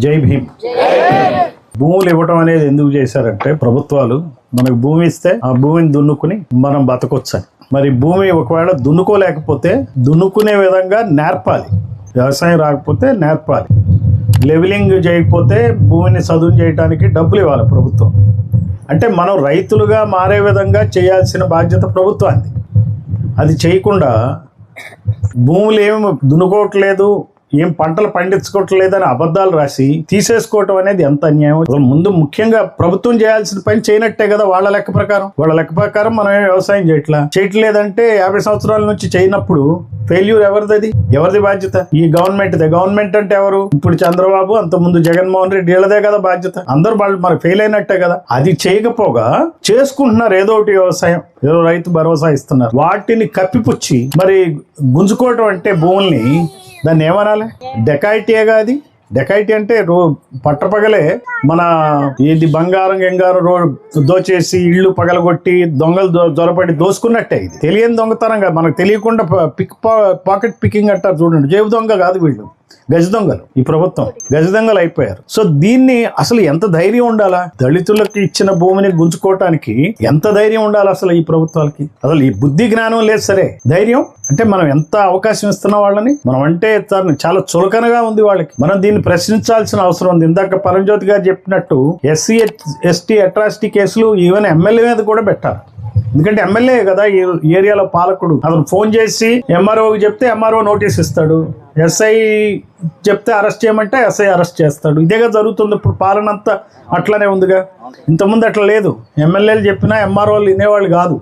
జై భీమ్. భూములు ఇవ్వటం అనేది ఎందుకు చేశారంటే ప్రభుత్వాలు మనకు భూమి ఇస్తే ఆ భూమిని దున్నుకుని మనం బతకొచ్చని. మరి భూమి ఒకవేళ దున్నుకోలేకపోతే దున్నుకునే విధంగా నేర్పాలి. వ్యవసాయం రాకపోతే నేర్పాలి. లెవెలింగ్ చేయకపోతే భూమిని చదువు చేయడానికి డబ్బులు ఇవ్వాలి ప్రభుత్వం. అంటే మనం రైతులుగా మారే విధంగా చేయాల్సిన బాధ్యత ప్రభుత్వానికి. అది చేయకుండా భూములు ఏమి దున్నుకోవట్లేదు, ఏం పంటలు పండించుకోవట్లేదని అబద్ధాలు రాసి తీసేసుకోవటం అనేది ఎంత అన్యాయం. ముందు ముఖ్యంగా ప్రభుత్వం చేయాల్సిన పని చేయనట్టే కదా. వాళ్ళ లెక్క ప్రకారం మనం వ్యవసాయం చేయట్లేదంటే 50 సంవత్సరాల నుంచి చేయనప్పుడు ఫెయిల్యూర్ ఎవరిది బాధ్యత? ఈ గవర్నమెంట్ అంటే ఎవరు? ఇప్పుడు చంద్రబాబు, అంత ముందు జగన్మోహన్ రెడ్డి, వీళ్ళదే కదా బాధ్యత. అందరూ వాళ్ళు మరి ఫెయిల్ అయినట్టే కదా. అది చేయకపోగా చేసుకుంటున్నారు ఏదో ఒకటి వ్యవసాయం, ఏదో రైతు భరోసా ఇస్తున్నారు. వాటిని కప్పిపుచ్చి మరి గుంజుకోవటం అంటే భూముల్ని, దాన్ని ఏమనాలి? డెకాయిటీగా. అది డెకాయిటీ అంటే పట్టపగలే మన ఇది బంగారం దోచేసి ఇళ్ళు పగలగొట్టి దొంగలు దొరపడి దోసుకున్నట్టే. ఇది తెలియని దొంగతనంగా, మనకు తెలియకుండా పాకెట్ పికింగ్ అంటారు చూడండి. జేబు దొంగ కాదు వీళ్ళు, గజ దొంగలు. ఈ ప్రభుత్వం గజ దొంగలు అయిపోయారు. సో దీన్ని అసలు ఎంత ధైర్యం ఉండాలా? దళితులకు ఇచ్చిన భూమిని గుంజుకోవటానికి ఎంత ధైర్యం ఉండాలి అసలు ఈ ప్రభుత్వాలకి? అసలు ఈ బుద్ధి జ్ఞానం లేదు. సరే, ధైర్యం అంటే మనం ఎంత అవకాశం ఇస్తున్నాం వాళ్ళని. మనం అంటే చాలా చులకనగా ఉంది వాళ్ళకి. మనం దీన్ని ప్రశ్నించాల్సిన అవసరం ఉంది. ఇందాక పరంజ్యోతి గారు చెప్పినట్టు SC ST అట్రాసిటీ కేసులు ఈవెన్ ఎమ్మెల్యే మీద కూడా పెట్టాలి. ఎందుకంటే ఎమ్మెల్యే కదా ఈ ఏరియాలో పాలకుడు. అతను ఫోన్ చేసి MROకి చెప్తే MRO నోటీస్ ఇస్తాడు. SI చెప్తే అరెస్ట్ చేయమంటే SI అరెస్ట్ చేస్తాడు. ఇదేగా జరుగుతుంది ఇప్పుడు. పాలన అంతా అట్లనే ఉందిగా. ఇంతకుముందు అట్లా లేదు. ఎమ్మెల్యేలు చెప్పినా MROలు వినేవాళ్ళు కాదు,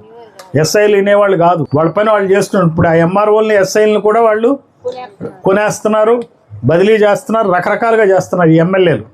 SIలు వినేవాళ్ళు కాదు. వాళ్ళ పైన వాళ్ళు చేస్తున్నారు. ఇప్పుడు ఆ MROలని SIలను కూడా వాళ్ళు కొనేస్తున్నారు, బదిలీ చేస్తున్నారు, రకరకాలుగా చేస్తున్నారు ఈ ఎమ్మెల్యేలు.